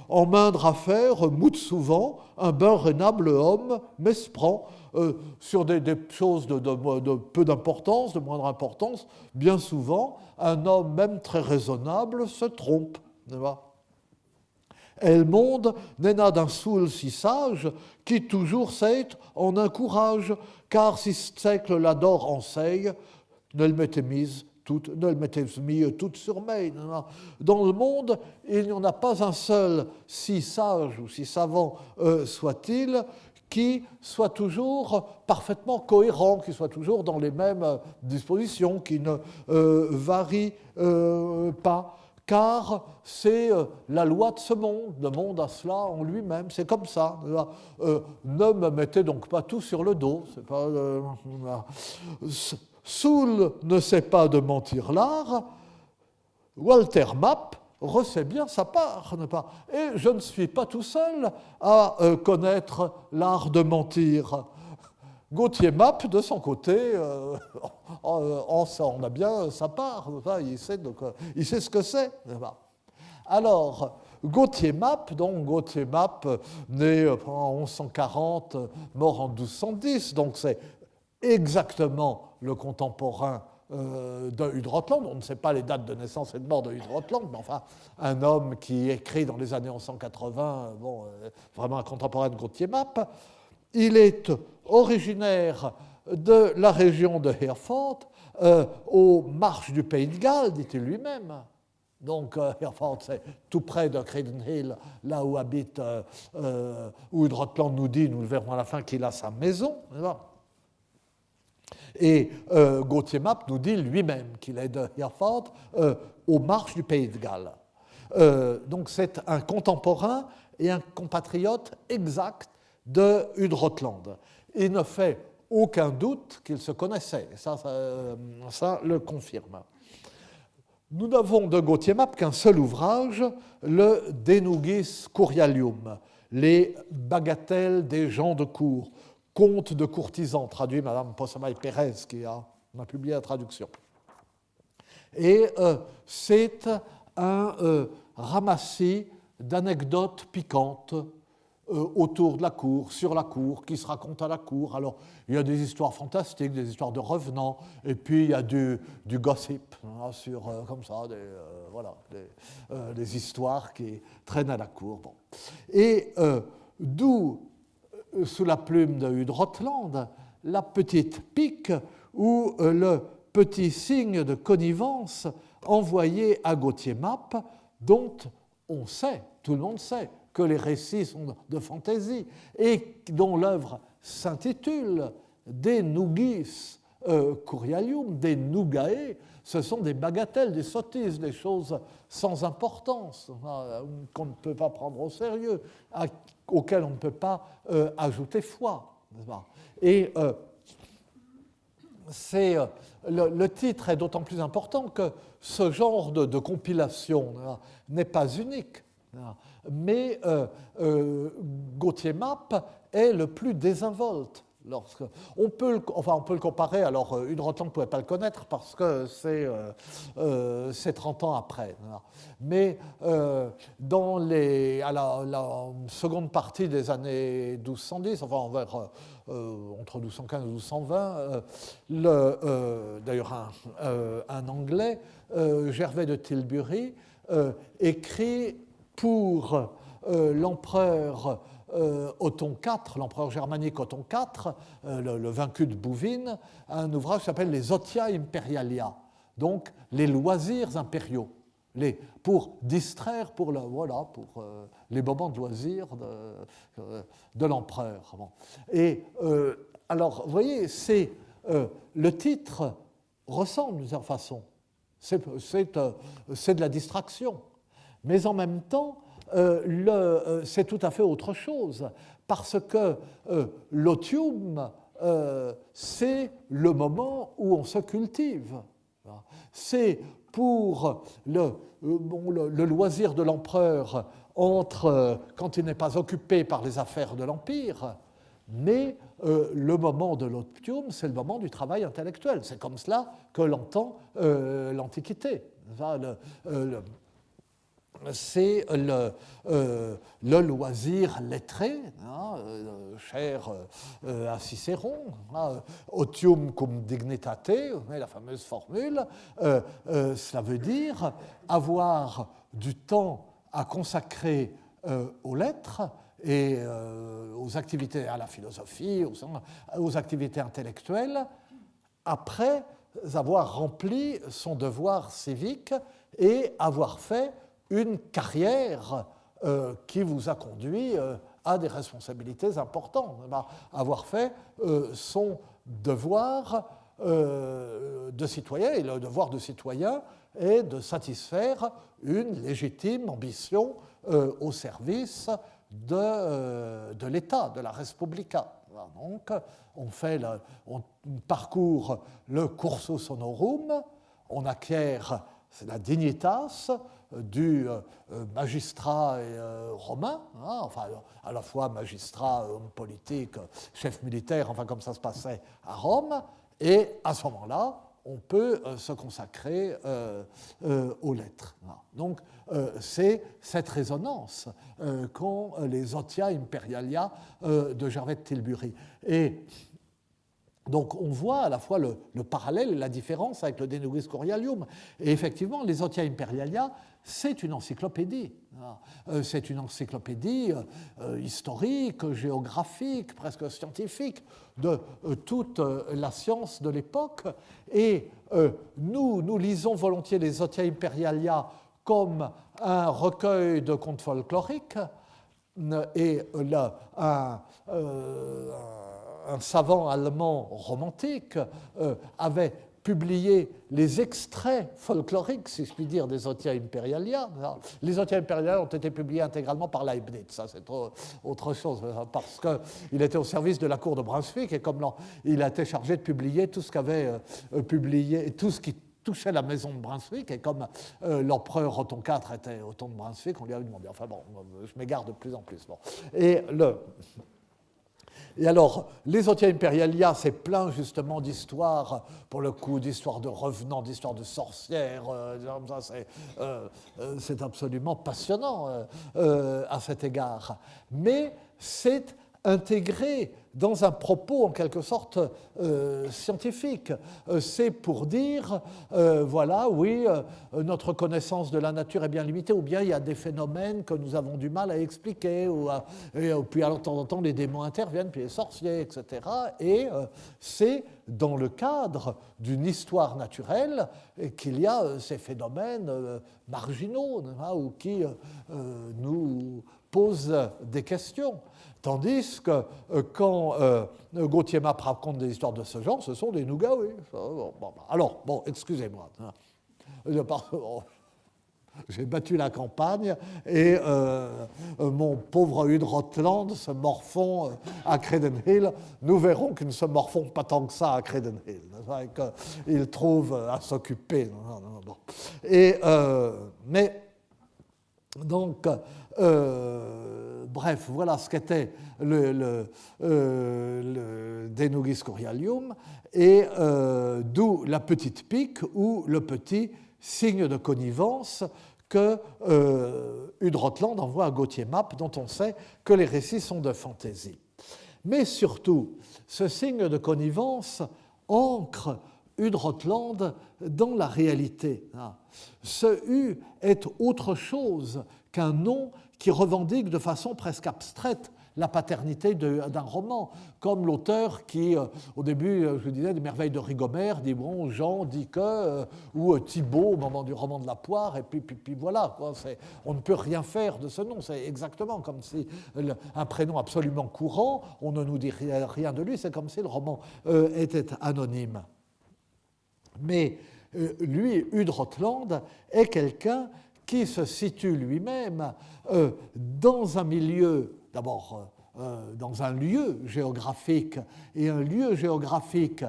En moindre affaire, moute souvent, un ben raisonnable homme m'esprend sur des choses de peu d'importance, de moindre importance. Bien souvent, un homme même très raisonnable se trompe. El monde n'est n'a d'un soul si sage qui toujours sait en un courage, car si siècle l'adore enseigne, ne le mettez mise ne le mettez mis toute sur main. Dans le monde, il n'y en a pas un seul, si sage ou si savant soit-il, qui soit toujours parfaitement cohérent, qui soit toujours dans les mêmes dispositions, qui ne varie pas, car c'est la loi de ce monde. Le monde a cela en lui-même, c'est comme ça. Ne me mettez donc pas tout sur le dos. C'est pas, Soule ne sait pas de mentir l'art, Walter Map ressait bien sa part, n'est-ce pas ? Et je ne suis pas tout seul à connaître l'art de mentir. Gauthier Map, de son côté, on a bien sa part, il sait ce que c'est. Alors, Gauthier Map, né en 1140, mort en 1210, donc c'est exactement le contemporain de Hudrotland. On ne sait pas les dates de naissance et de mort de Hudrotland, mais enfin, un homme qui écrit dans les années 1180, vraiment un contemporain de Gauthier Map. Il est originaire de la région de Hereford, aux marches du Pays de Galles, dit-il lui-même. Donc, Hereford, c'est tout près de Creden Hill, là où habite, où Hudrotland nous dit, nous le verrons à la fin, qu'il a sa maison. Et Gauthier Map nous dit lui-même qu'il est de Hereford, aux marches du Pays de Galles. Donc, c'est un contemporain et un compatriote exact de Hudrotland. Il ne fait aucun doute qu'ils se connaissaient. Ça le confirme. Nous n'avons de Gauthier Map qu'un seul ouvrage, le De Nugis Curialium, les bagatelles des gens de cour, contes de courtisans, traduit Madame Possamay Pérez, qui a publié la traduction. Et c'est un ramassis d'anecdotes piquantes autour de la cour, sur la cour, qui se racontent à la cour. Alors, il y a des histoires fantastiques, des histoires de revenants, et puis il y a du gossip, sur, comme ça, des histoires qui traînent à la cour. Bon. Et d'où, sous la plume de Hudrotland, la petite pique ou le petit signe de connivence envoyé à Gauthier Map, dont on sait, tout le monde sait, que les récits sont de fantaisie et dont l'œuvre s'intitule De Nugis Curialium, des Nugae. Ce sont des bagatelles, des sottises, des choses sans importance, qu'on ne peut pas prendre au sérieux, auxquelles on ne peut pas ajouter foi. Et le titre est d'autant plus important que ce genre de compilation n'est pas unique. Mais Gauthier Map est le plus désinvolte. On peut le comparer, alors Hudrotland ne pouvait pas le connaître parce que c'est 30 ans après. Mais à la seconde partie des années 1210, enfin entre 1215 et 1220, d'ailleurs un Anglais, Gervais de Tilbury, écrit pour l'empereur Othon IV, l'empereur germanique Othon IV, le vaincu de Bouvines, un ouvrage qui s'appelle les Otia Imperialia, donc les loisirs impériaux, pour distraire, pour les moments de loisirs de l'empereur. Bon. Et alors, vous voyez, le titre ressemble d'une certaine façon, c'est de la distraction. Mais en même temps, c'est tout à fait autre chose, parce que l'otium, c'est le moment où on se cultive. C'est pour le loisir de l'empereur quand il n'est pas occupé par les affaires de l'Empire, mais le moment de l'otium, c'est le moment du travail intellectuel. C'est comme cela que l'entend l'Antiquité. C'est le loisir lettré, cher à Cicéron, otium cum dignitate, la fameuse formule. Cela veut dire avoir du temps à consacrer aux lettres et aux activités, à la philosophie, aux activités intellectuelles, après avoir rempli son devoir civique et avoir fait une carrière qui vous a conduit à des responsabilités importantes, avoir fait son devoir de citoyen, et le devoir de citoyen est de satisfaire une légitime ambition au service de l'État, de la Respublica. Donc, on parcourt le cursus honorum, on acquiert la dignitas du magistrat romain, hein, enfin à la fois magistrat, homme politique, chef militaire, enfin comme ça se passait à Rome, et à ce moment-là, on peut se consacrer aux lettres. Donc, c'est cette résonance qu'ont les Otia Imperialia de Gervais de Tilbury. Et donc, on voit à la fois le parallèle et la différence avec le De Nugis Curialium. Et effectivement, les Otia Imperialia, c'est une encyclopédie. C'est une encyclopédie historique, géographique, presque scientifique, de toute la science de l'époque. Et nous lisons volontiers les Otia Imperialia comme un recueil de contes folkloriques et un savant allemand romantique avait publié les extraits folkloriques, si je puis dire, des Otia Imperialia. Les Otia Imperialia ont été publiés intégralement par Leibniz, ça c'est autre chose, parce qu'il était au service de la cour de Brunswick, et comme il a été chargé de publier tout ce qu'avait publié, tout ce qui touchait la maison de Brunswick, et comme l'empereur Otton IV était Otton de Brunswick, on lui a demandé. Enfin bon, je m'égare de plus en plus. Bon. Et alors, les Otia Imperialia, c'est plein justement d'histoires, pour le coup, d'histoires de revenants, d'histoires de sorcières, c'est absolument passionnant à cet égard. Mais c'est intégré dans un propos en quelque sorte scientifique. C'est pour dire, voilà, oui, notre connaissance de la nature est bien limitée, ou bien il y a des phénomènes que nous avons du mal à expliquer, et puis alors de temps en temps les démons interviennent, puis les sorciers, etc. Et c'est dans le cadre d'une histoire naturelle qu'il y a ces phénomènes marginaux, ou qui nous posent des questions. Tandis que quand Gauthier Mapp raconte des histoires de ce genre, ce sont des nougaouis. Alors, bon, excusez-moi. J'ai battu la campagne et mon pauvre Hudrotland se morfond à Credenhill. Nous verrons qu'ils ne se morfondent pas tant que ça à Credenhill. Qu'ils trouvent à s'occuper. Et, mais, donc, bref, voilà ce qu'était le De Nugis Curialium, et d'où la petite pique ou le petit signe de connivence que Hudrotland envoie à Gauthier Mapp, dont on sait que les récits sont de fantaisie. Mais surtout, ce signe de connivence ancre Hudrotland dans la réalité. Ce U est autre chose qu'un nom qui revendique de façon presque abstraite la paternité d'un roman, comme l'auteur qui, au début, je disais, des merveilles de Rigomère, dit bon, Jean dit que, ou Thibaut au moment du roman de la poire, et puis voilà, quoi, on ne peut rien faire de ce nom, c'est exactement comme si un prénom absolument courant, on ne nous dit rien de lui, c'est comme si le roman était anonyme. Mais lui, Hudrotland, est quelqu'un qui se situe lui-même dans un milieu, d'abord dans un lieu géographique, et un lieu géographique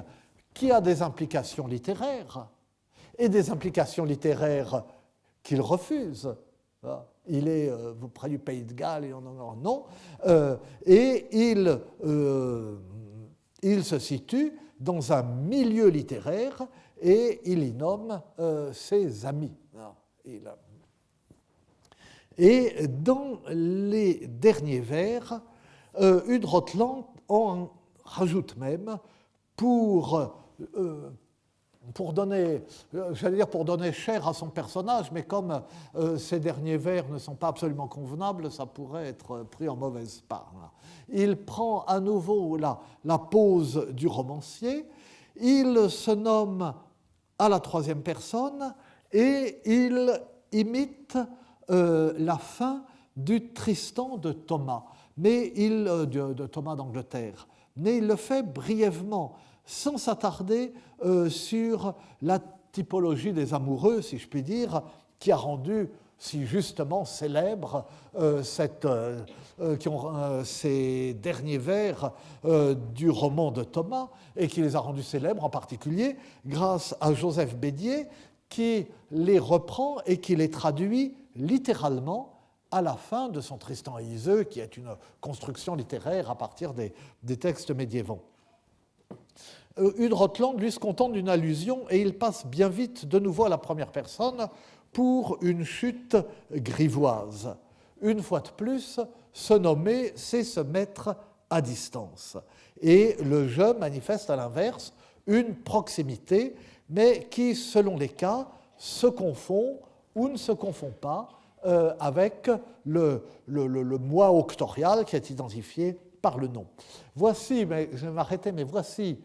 qui a des implications littéraires, et des implications littéraires qu'il refuse. Il est près du Pays de Galles, et non, et il se situe dans un milieu littéraire, et il y nomme ses amis. Et dans les derniers vers, Hudrotland en rajoute même pour donner, j'allais dire pour donner chair à son personnage, mais comme ces derniers vers ne sont pas absolument convenables, ça pourrait être pris en mauvaise part. Il prend à nouveau la pose du romancier, il se nomme à la troisième personne et il imite la fin du Tristan de Thomas, de Thomas d'Angleterre. Mais il le fait brièvement. sans s'attarder sur la typologie des amoureux, si je puis dire, qui a rendu si justement célèbre ces derniers vers du roman de Thomas, et qui les a rendus célèbres en particulier grâce à Joseph Bédier, qui les reprend et qui les traduit littéralement à la fin de son Tristan et Iseult, qui est une construction littéraire à partir des textes médiévaux. Hugues Rotland, lui, se contente d'une allusion et il passe bien vite de nouveau à la première personne pour une chute grivoise. Une fois de plus, se nommer, c'est se mettre à distance. Et le je manifeste à l'inverse une proximité, mais qui, selon les cas, se confond ou ne se confond pas avec le moi auctorial qui est identifié par le nom. Voici, mais je vais m'arrêter, mais voici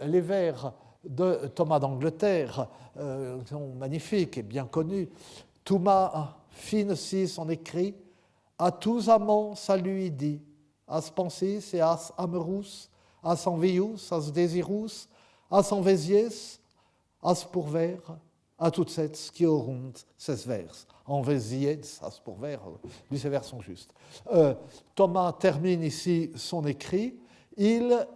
les vers de Thomas d'Angleterre, sont magnifiques et bien connus. Thomas fine si son écrit, à tous amants salut dit, as pensis et as amerus, as envius, as desirus, as envesies, as pourvers, à toutes ces qui auront ces vers. Envesies, as pourvers, ces vers sont justes. Thomas termine ici son écrit, il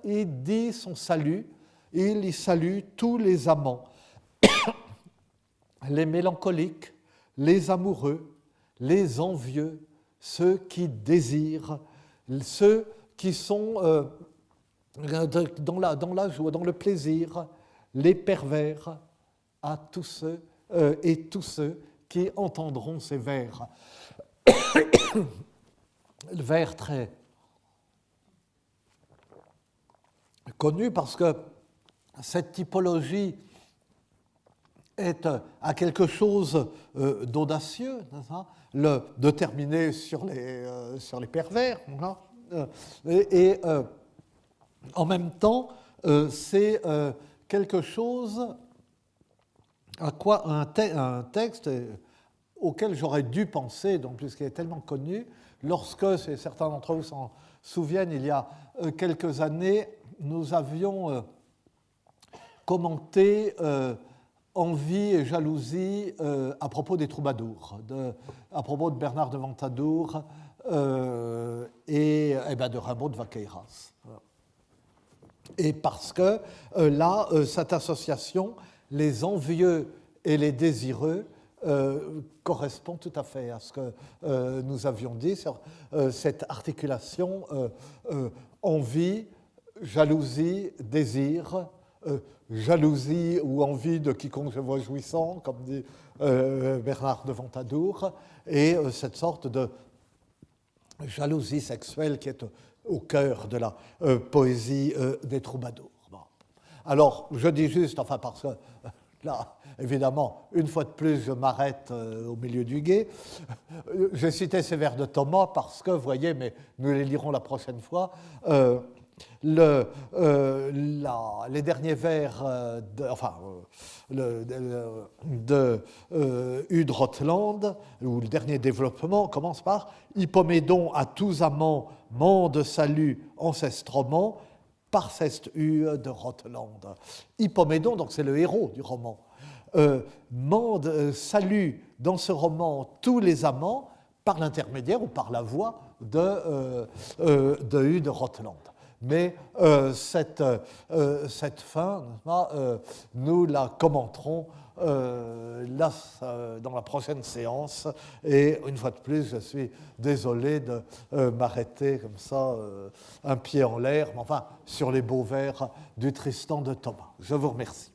dit son salut, il y salue tous les amants, les mélancoliques, les amoureux, les envieux, ceux qui désirent, ceux qui sont dans la joie, dans le plaisir, les pervers, à tous ceux et tous ceux qui entendront ces vers. Le vers très connu parce que cette typologie a quelque chose d'audacieux, de terminer sur les pervers, et en même temps, c'est quelque chose à quoi un texte auquel j'aurais dû penser, donc puisqu'il est tellement connu, lorsque, certains d'entre vous s'en souviennent, il y a quelques années, nous avions commenté Envie et jalousie à propos des troubadours, à propos de Bernard de Ventadour et de Rimbaud de Vaqueiras. Et parce que là, cette association, les envieux et les désireux, correspond tout à fait à ce que nous avions dit sur cette articulation envie, jalousie, désir, jalousie ou envie de quiconque je vois jouissant, comme dit Bernard de Ventadour, et cette sorte de jalousie sexuelle qui est au cœur de la poésie des troubadours. Bon. Alors, je dis juste, enfin parce que là, évidemment, une fois de plus, je m'arrête au milieu du gué. J'ai cité ces vers de Thomas parce que, vous voyez, mais nous les lirons la prochaine fois, les derniers vers de Hugues Rotland, ou le dernier développement, commence par « Hippomédon à tous amants, mande salut ancestrement, par ceste Hugues de Rotland ». Hippomédon, donc c'est le héros du roman, salue dans ce roman tous les amants par l'intermédiaire ou par la voix de Hugues de Rotland. Mais cette fin, nous la commenterons dans la prochaine séance. Et une fois de plus, je suis désolé de m'arrêter comme ça, un pied en l'air, mais enfin, sur les beaux vers du Tristan de Thomas. Je vous remercie.